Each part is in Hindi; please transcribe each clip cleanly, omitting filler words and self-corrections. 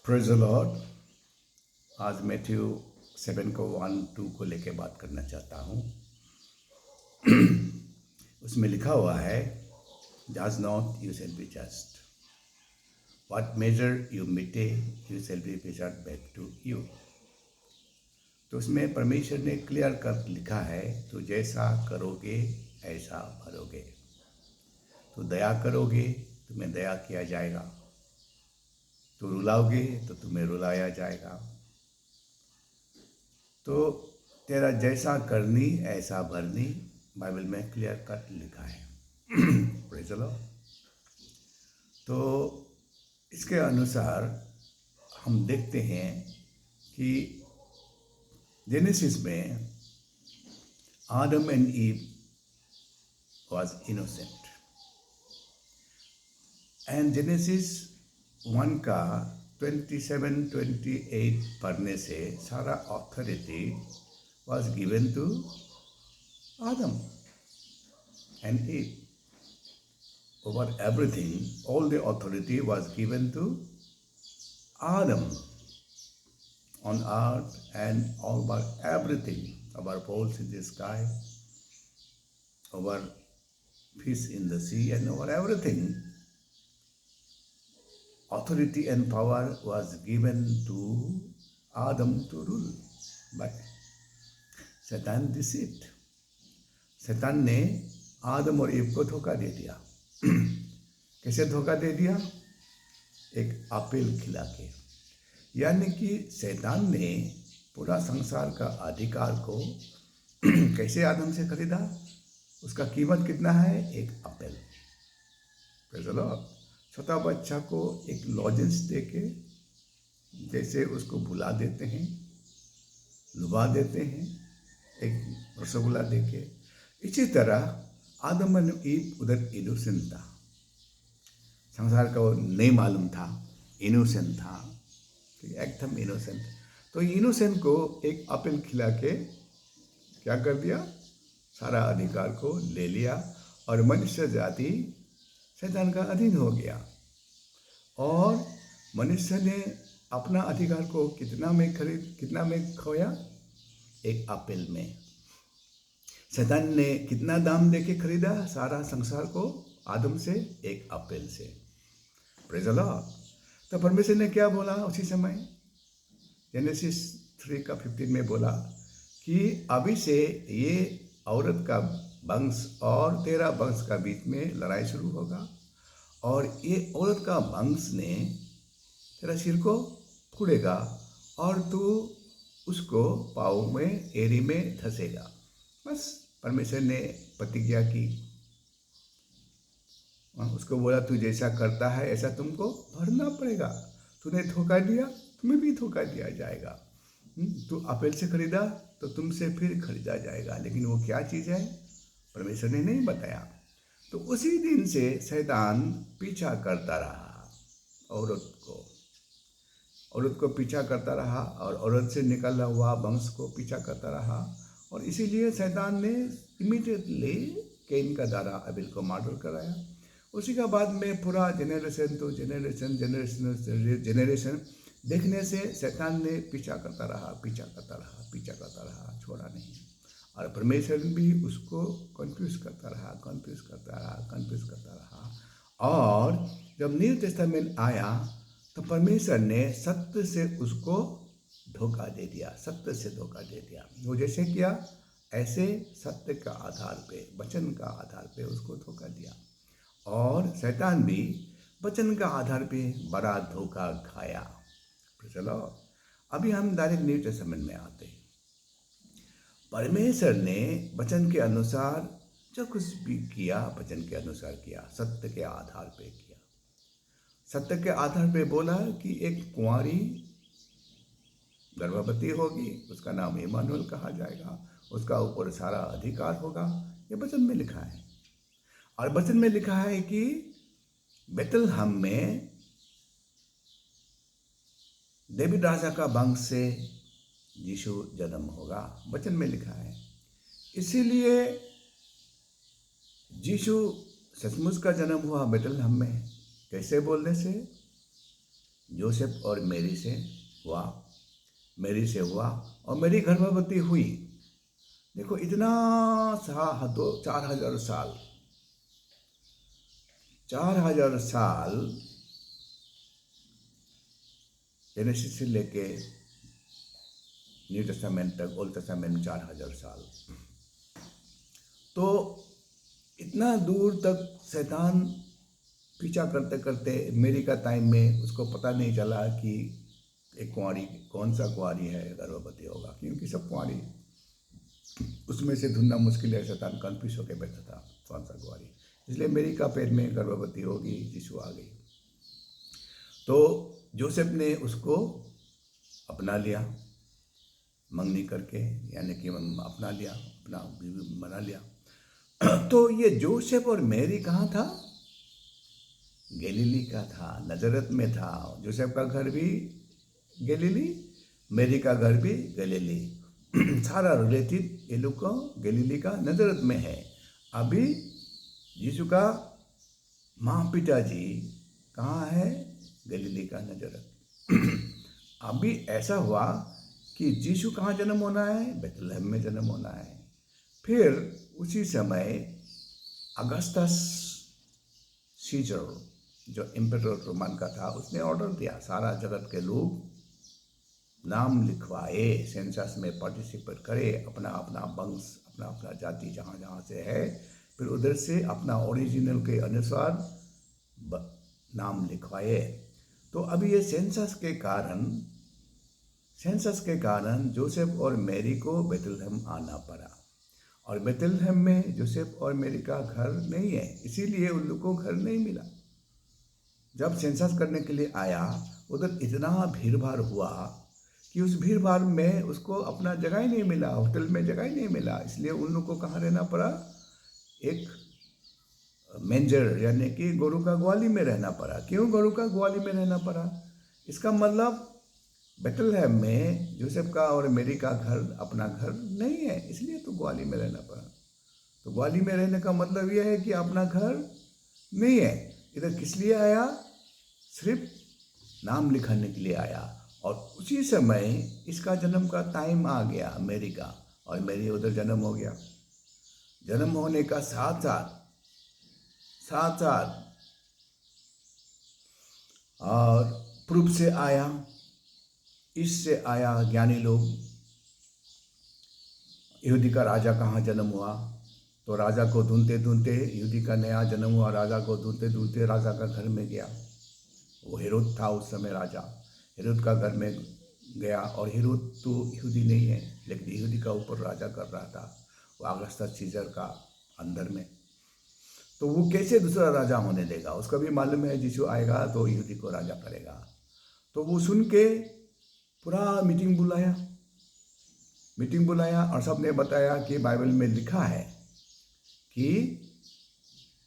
Praise the Lord. आज मैथ्यू 7 को 1-2 को लेके बात करना चाहता हूँ। उसमें लिखा हुआ है, जज not you shall be judged, what measure you mete you shall be measured back to you. तो उसमें परमेश्वर ने क्लियर कट लिखा है, तो जैसा करोगे ऐसा भरोगे। तो दया करोगे तुम्हें दया किया जाएगा, तो रुलाओगे तो तुम्हें रुलाया जाएगा। तो तेरा जैसा करनी ऐसा भरनी, बाइबल में क्लियर कट लिखा है। Praise the lord. तो इसके अनुसार हम देखते हैं कि जेनेसिस में Adam and Eve was innocent, and Genesis 1 का 27-28 पढ़ने से सारा authority was given to Adam and Eve. Over everything, all the authority was given to Adam on earth and over everything, over birds in the sky, over fish in the sea, and over everything. Authority and power was given to Adam to rule. But शैतान deceived. शैतान ने आदम और ईव को धोखा दे दिया। कैसे धोखा दे दिया? एक आपेल खिला के। यानी कि शैतान ने पूरा संसार का अधिकार को कैसे आदम से खरीदा? उसका कीमत कितना है? एक आपेल। चलो, छोटा बच्चा को एक लॉजेंस दे के जैसे उसको भुला देते हैं, लुभा देते हैं, एक रसगुल्ला देके, इसी तरह आदम और ईव उधर इनोसेंट था। संसार का वो नहीं मालूम था, इनोसेंट था, एकदम इनोसेंट। तो इनोसेंट को एक एप्पल खिला के क्या कर दिया? सारा अधिकार को ले लिया और मनुष्य जाति शैतान का अधीन हो गया। और मनुष्य ने अपना अधिकार को कितना में खोया? एक एप्पल में। शैतान ने कितना दाम देके खरीदा सारा संसार को? आदम से, एक एप्पल से। Praise the lord. तो परमेश्वर ने क्या बोला उसी समय? जेनेसिस 3 का 15 में बोला कि अभी से ये औरत का वंश और तेरा वंश का बीच में लड़ाई शुरू होगा, और ये औरत का वंश ने तेरा सिर को फोड़ेगा और तू उसको पाँव में, एड़ी में धंसेगा। बस परमेश्वर ने प्रतिज्ञा की। उसको बोला, तू जैसा करता है ऐसा तुमको भरना पड़ेगा। तूने धोखा दिया, तुम्हें भी धोखा दिया जाएगा। तू एप्पल से खरीदा तो तुमसे फिर खरीदा जाएगा, लेकिन वो क्या चीज़ है परमेश्वर ने नहीं बताया। तो उसी दिन से शैतान पीछा करता रहा औरत को पीछा करता रहा, और औरत से निकला हुआ वंश को पीछा करता रहा। और इसीलिए शैतान ने इमीडिएटली कैन का द्वारा अबेल को मर्डर कराया। उसी का बाद में पूरा जेनरेशन तो जेनरेशन देखने से शैतान ने पीछा करता रहा, छोड़ा नहीं। और परमेश्वर भी उसको कंफ्यूज करता रहा। और जब न्यू टेस्टामेंट आया तो परमेश्वर ने सत्य से उसको धोखा दे दिया। वो जैसे किया ऐसे सत्य का आधार पे, वचन का आधार पे उसको धोखा दिया। और शैतान भी वचन का आधार पे बड़ा धोखा खाया। चलो, अभी हम डायरेक्ट न्यू टेस्टामेंट में आते हैं। परमेश्वर ने वचन के अनुसार जो कुछ भी किया, वचन के अनुसार किया, सत्य के आधार पे किया। सत्य के आधार पे बोला कि एक कुंवारी गर्भवती होगी, उसका नाम इमानुएल कहा जाएगा, उसका ऊपर सारा अधिकार होगा। ये वचन में लिखा है। और वचन में लिखा है कि बेथलेहम में डेविड राजा का वंश से यीशु जन्म होगा, वचन में लिखा है। इसीलिए यीशु सचमुच का जन्म हुआ बेथलेहम में। कैसे बोलने से? जोसेफ और मेरी से हुआ, और मेरी गर्भवती हुई। देखो इतना सा, तो 4000 साल, 4000 साल जेनेसिस से लेके न्यू टेस्टामेंट तक, ओल्ड टेस्टामेंट में 4000 साल। तो इतना दूर तक शैतान पीछा करते करते मेरी का टाइम में उसको पता नहीं चला कि एक कुंवारी, कौन सा कुंवारी है गर्भवती होगा, क्योंकि सब कुंवारी, उसमें से ढूंढना मुश्किल है। शैतान कन्फ्यूज होकर बैठा था कौन सा कुंवारी, इसलिए मेरी का पेट में गर्भवती होगी, यीशु आ गई। तो जोसेफ ने उसको अपना लिया, मंगनी करके, यानी कि अपना लिया, अपना बीवी बना लिया। तो ये जोसेफ और मैरी कहाँ था? गलीली का था, नजरत में था। जोसेफ का घर भी गलीली, मैरी का घर भी गलीली, सारा रिलेटिव ये लोग को गलीली का नजरत में है। अभी यीशु का माँ पिताजी कहाँ है? गलीली का नजरत। अभी ऐसा हुआ कि यीशु कहाँ जन्म होना है? बेथलेहम में जन्म होना है। फिर उसी समय अगस्टस सीजर, जो एम्परर रोमन का था, उसने ऑर्डर दिया सारा जगत के लोग नाम लिखवाए, सेंसस में पार्टिसिपेट करे, अपना अपना वंश, अपना अपना जाति जहाँ जहाँ से है, फिर उधर से अपना ओरिजिनल के अनुसार नाम लिखवाए। तो अभी ये सेंसस के कारण जोसेफ और मैरी को बेथलेहम आना पड़ा, और बेथलेहम में जोसेफ और मैरी का घर नहीं है, इसीलिए उन लोग को घर नहीं मिला। जब सेंसस करने के लिए आया, उधर इतना भीड़ भाड़ हुआ कि उस भीड़ भाड़ में उसको अपना जगह ही नहीं मिला, होटल में जगह ही नहीं मिला, इसलिए उन लोग को कहाँ रहना पड़ा? एक मेंजर, यानी कि गोरू का ग्वाली में रहना पड़ा। क्यों गोरू का ग्वाली में रहना पड़ा? इसका मतलब बेथलेहम में जोसेफ का और मैरी का घर, अपना घर नहीं है, इसलिए तो ग्वाली में रहना पड़ा। तो ग्वाली में रहने का मतलब यह है कि अपना घर नहीं है। इधर किस लिए आया? सिर्फ नाम लिखाने के लिए आया। और उसी समय इसका जन्म का टाइम आ गया मैरी का, और मैरी उधर जन्म हो गया। जन्म होने का साथ साथ और पूर्व से आया, इससे आया ज्ञानी लोग। यहूदी का राजा कहाँ जन्म हुआ? तो राजा को ढूंढते ढूंढते, यहूदी का नया जन्म हुआ, राजा को ढूंढते ढूंढते राजा का घर में गया। वो हेरोद था उस समय राजा, हेरोद का घर में गया। और हेरोद तो यहूदी नहीं है, लेकिन यहूदी का ऊपर राजा कर रहा था, वो अगस्टस सीजर का अंदर में। तो वो कैसे दूसरा राजा होने देगा? उसका भी मालूम है यीशु आएगा तो यहूदी को राजा करेगा। तो वो सुन के पूरा मीटिंग बुलाया, और सबने बताया कि बाइबल में लिखा है कि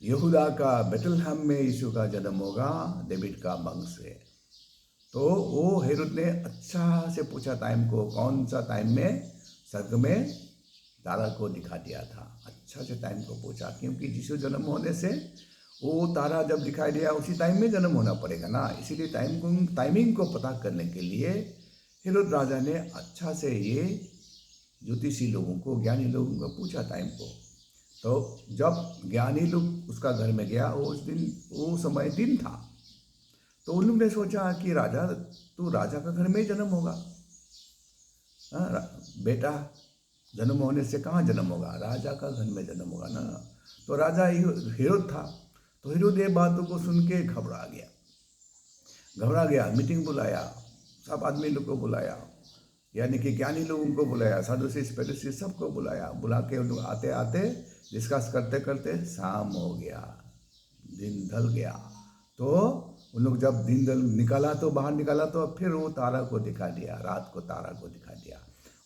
यहूदा का बेथलेहम में यीशु का जन्म होगा, डेविड का वंश से। तो वो हेरोद ने अच्छा से पूछा टाइम को, कौन सा टाइम में स्वर्ग में तारा को दिखा दिया था, अच्छा से टाइम को पूछा, क्योंकि यीशु जन्म होने से वो तारा जब दिखाई दिया उसी टाइम में जन्म होना पड़ेगा ना, इसीलिए टाइमिंग को पता करने के लिए हेरोद राजा ने अच्छा से ये ज्योतिषी लोगों को, ज्ञानी लोगों को पूछा टाइम को। तो जब ज्ञानी लोग उसका घर में गया, वो समय दिन था, तो उन लोग ने सोचा कि राजा तो राजा का घर में ही जन्म होगा। बेटा जन्म होने से कहाँ जन्म होगा? राजा का घर में जन्म होगा ना। तो राजा हेरोद था, तो हेरोद ये बातों को सुन के घबरा गया। मीटिंग बुलाया, सब आदमी लोग को बुलाया, यानी कि ज्ञानी लोगों को बुलाया, साधुसी स्पेलिसी सबको बुला के उन लोग आते आते डिस्कस करते करते शाम हो गया, दिन ढल गया। तो उन लोग जब दिन बाहर निकाला तो फिर वो तारा को दिखा दिया, रात को तारा को दिखा दिया।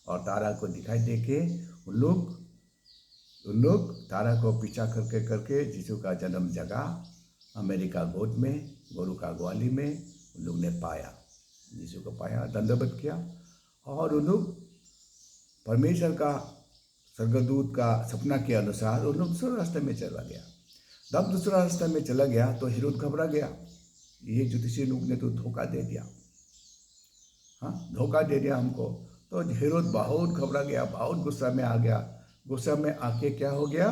और तारा को दिखाई दे के उन लोग तारा को पीछा करके यीशु का जन्म जगह अमेरिका गोद में, गोरू का ग्वाली में उन लोग ने पाया, यीशु को पाया, दंडवत किया। और उन लोग परमेश्वर का स्वर्गदूत का सपना के अनुसार उन लोग दूसरे रास्ते में चला गया। जब दूसरा रास्ते में चला गया तो हेरोद घबरा गया, ये ज्योतिषी लोग ने तो धोखा दे दिया, हाँ धोखा दे दिया हमको। तो हेरोद बहुत घबरा गया, बहुत गुस्सा में आ गया। गुस्सा में आके क्या हो गया,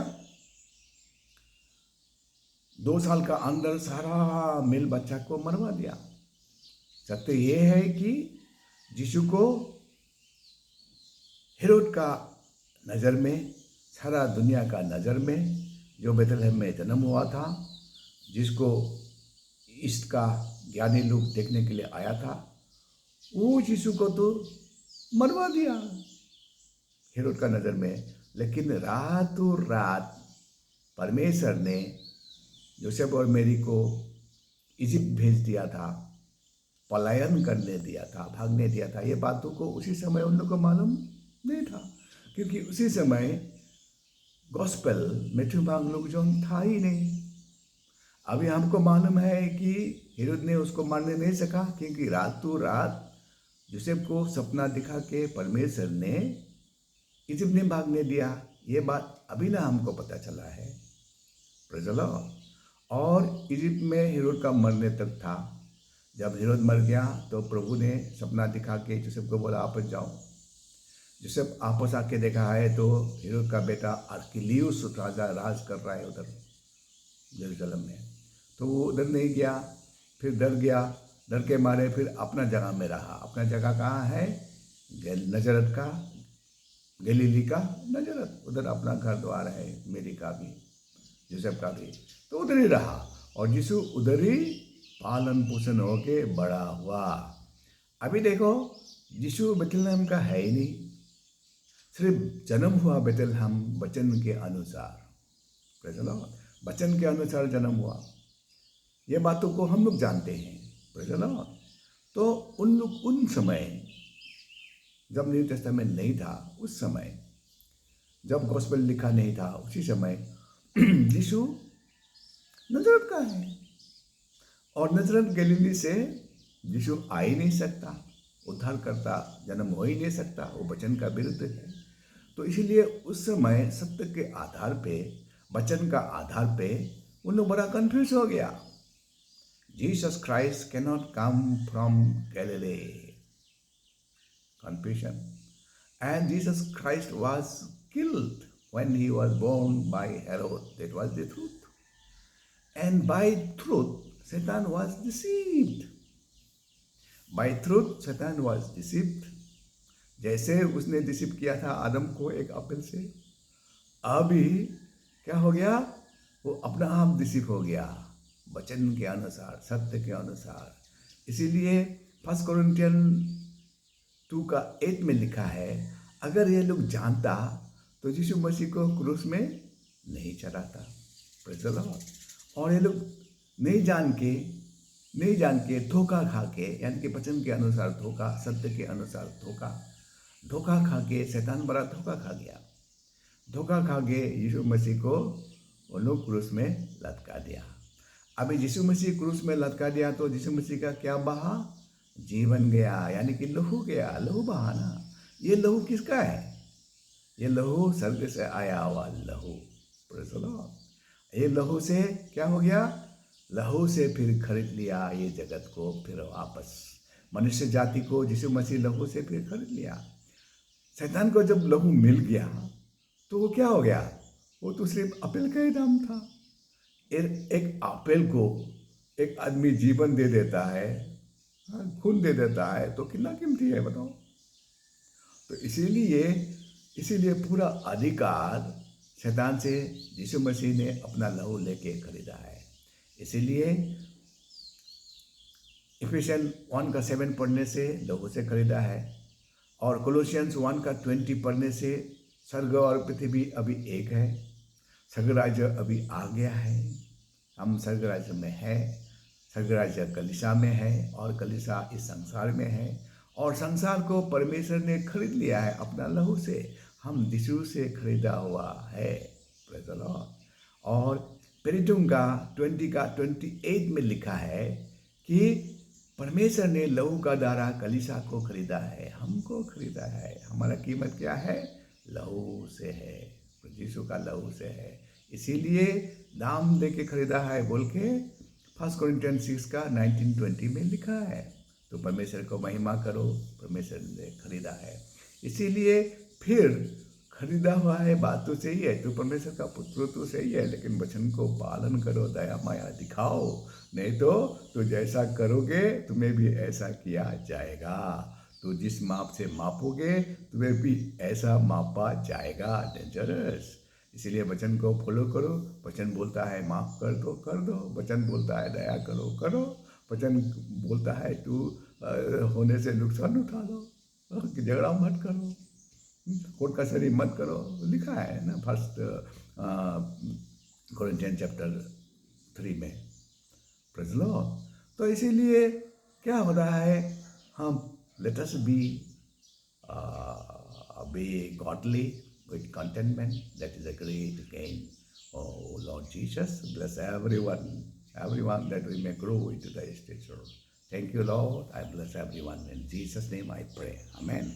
2 साल का अंदर सारा मेल बच्चा को मरवा दिया। सत्य ये है कि यीशु को हेरोद का नज़र में, सारा दुनिया का नज़र में, जो बेथलेहम में जन्म हुआ था, जिसको ईस्ट का ज्ञानी लोग देखने के लिए आया था, वो यीशु को तो मरवा दिया हेरोद का नज़र में। लेकिन रातों रात परमेश्वर ने जोसेफ और मेरी को इजिप्ट भेज दिया था, पलायन करने दिया था, भागने दिया था। ये बातों को उसी समय उन लोगों को मालूम नहीं था, क्योंकि उसी समय gospel Matthew mark look John था ही नहीं। अभी हमको मालूम है कि हेरोद ने उसको मारने नहीं सका, क्योंकि रातों रात जोसेफ को सपना दिखा के परमेश्वर ने इजिप्ट में भागने दिया। ये बात अभी ना हमको पता चला है, प्रेज़ द लॉर्ड। और इजिप्ट में हेरोद का मरने तक था। जब हेरोद मर गया तो प्रभु ने सपना दिखा के जोसेफ को बोला वापस जाओ। जोसेफ आपस आके देखा है तो हेरोद का बेटा अरकिलियुस राजा राज कर रहा है उधर यरूशलेम में। तो वो उधर नहीं गया, फिर डर गया, डर के मारे फिर अपना जगह में रहा। अपना जगह कहाँ है, नजरत का, गलीली का नजरत, उधर अपना घर द्वार है, मेरी का भी, जोसेफ का भी। तो उधर ही रहा और यीशु उधर ही पालन पोषण होके बड़ा हुआ। अभी देखो यीशु बेथलेहम का है ही नहीं, सिर्फ जन्म हुआ बेथलेहम वचन के अनुसार, प्रेज़ द लॉर्ड, वचन के अनुसार जन्म हुआ। ये बातों को हम लोग जानते हैं, प्रेज़ द लॉर्ड। तो उन लोग उन समय जब न्यू टेस्टामेंट नहीं था, उस समय जब गॉस्पेल लिखा नहीं था, उसी समय यीशु नजरत का है और नजरत गलीली से यीशु आ ही नहीं सकता, उद्धार करता जन्म हो ही नहीं सकता, वो वचन का विरुद्ध है। तो इसीलिए उस समय सत्य के आधार पे, वचन का आधार पे उन लोग बड़ा कंफ्यूज हो गया। Jesus Christ can not come from Galilee, confusion. And Jesus Christ was killed when he was born by Herod. That was the truth. And by truth, Satan was deceived. By truth, Satan was deceived. जैसे उसने डिसीव किया था आदम को एक एप्पल से, अभी क्या हो गया, वो अपना आप डिसीव हो गया वचन के अनुसार, सत्य के अनुसार। इसीलिए 1 कोरिन्थियन 2:8 में लिखा है, अगर ये लोग जानता तो यीशु मसीह को क्रूस में नहीं चढ़ाता, प्रेज़ द लॉर्ड। और ये लोग नहीं जान के धोखा खा के, यानी कि वचन के अनुसार धोखा, सत्य के अनुसार धोखा खा के शैतान बड़ा धोखा खा गया। धोखा खा के यीशु मसीह को वो लोग क्रूस में लटका दिया। अभी यीशु मसीह क्रूस में लटका दिया तो यीशु मसीह का क्या बहा, जीवन गया, यानी कि लहू गया, लहू बहाना। ये लहू किसका है, ये लहू स्वर्ग से आया हुआ लहू, प्रेज़ द लॉर्ड। ये लहू से क्या हो गया, लहू से फिर खरीद लिया ये जगत को, फिर वापस मनुष्य जाति को यीशु मसीह लहू से फिर खरीद लिया। शैतान को जब लहू मिल गया तो वो क्या हो गया, वो तो सिर्फ एप्पल का ही दाम था। एक एप्पल को एक आदमी जीवन दे देता है, खून दे देता है, तो कितना कीमती है बताओ। तो इसीलिए पूरा अधिकार शैतान से यीशु मसीह ने अपना लहू लेके खरीदा है। इसीलिए इफिशियन 1:7 पढ़ने से लहू से खरीदा है, और कोलोसियंस 1:20 पढ़ने से स्वर्ग और पृथ्वी अभी एक है, स्वर्ग राज्य अभी आ गया है, हम स्वर्ग राज्य में है, स्वर्ग राज्य कलीसिया में है और कलीसिया इस संसार में है, और संसार को परमेश्वर ने खरीद लिया है अपना लहू से, हम यीशु से खरीदा हुआ है, प्रेज़ द लॉर्ड। और पेरिटुंगा 20:28 में लिखा है कि परमेश्वर ने लहू का द्वारा कलीसिया को खरीदा है, हमको खरीदा है। हमारा कीमत क्या है, लहू से है, यीशु का लहू से है। इसीलिए दाम दे के खरीदा है बोल के फर्स्ट कोरिंथियंस 6 का 19-20 में लिखा है। तो परमेश्वर को महिमा करो, परमेश्वर ने खरीदा है, इसीलिए फिर खरीदा हुआ है, बात तो सही है, तो परमेश्वर का पुत्र तो सही है, लेकिन वचन को पालन करो, दया माया दिखाओ, नहीं तो जैसा करोगे तुम्हें भी ऐसा किया जाएगा। तो जिस माप से मापोगे तुम्हें भी ऐसा मापा जाएगा। डेंजरस। इसीलिए वचन को फॉलो करो। वचन बोलता है माफ कर दो, वचन बोलता है दया करो, वचन बोलता है तू होने से नुकसान उठा लो, झगड़ा मत करो, कोर्ट कचहरी मत करो, लिखा है ना फर्स्ट कोरिंथियन चैप्टर 3 में। Praise the lord. तो इसीलिए क्या हो रहा है, हम let us be godly with contentment. That is a great gain. Oh Lord Jesus, bless everyone that we may grow into the stature. Thank you, Lord. I bless everyone. In Jesus' name I pray. Amen.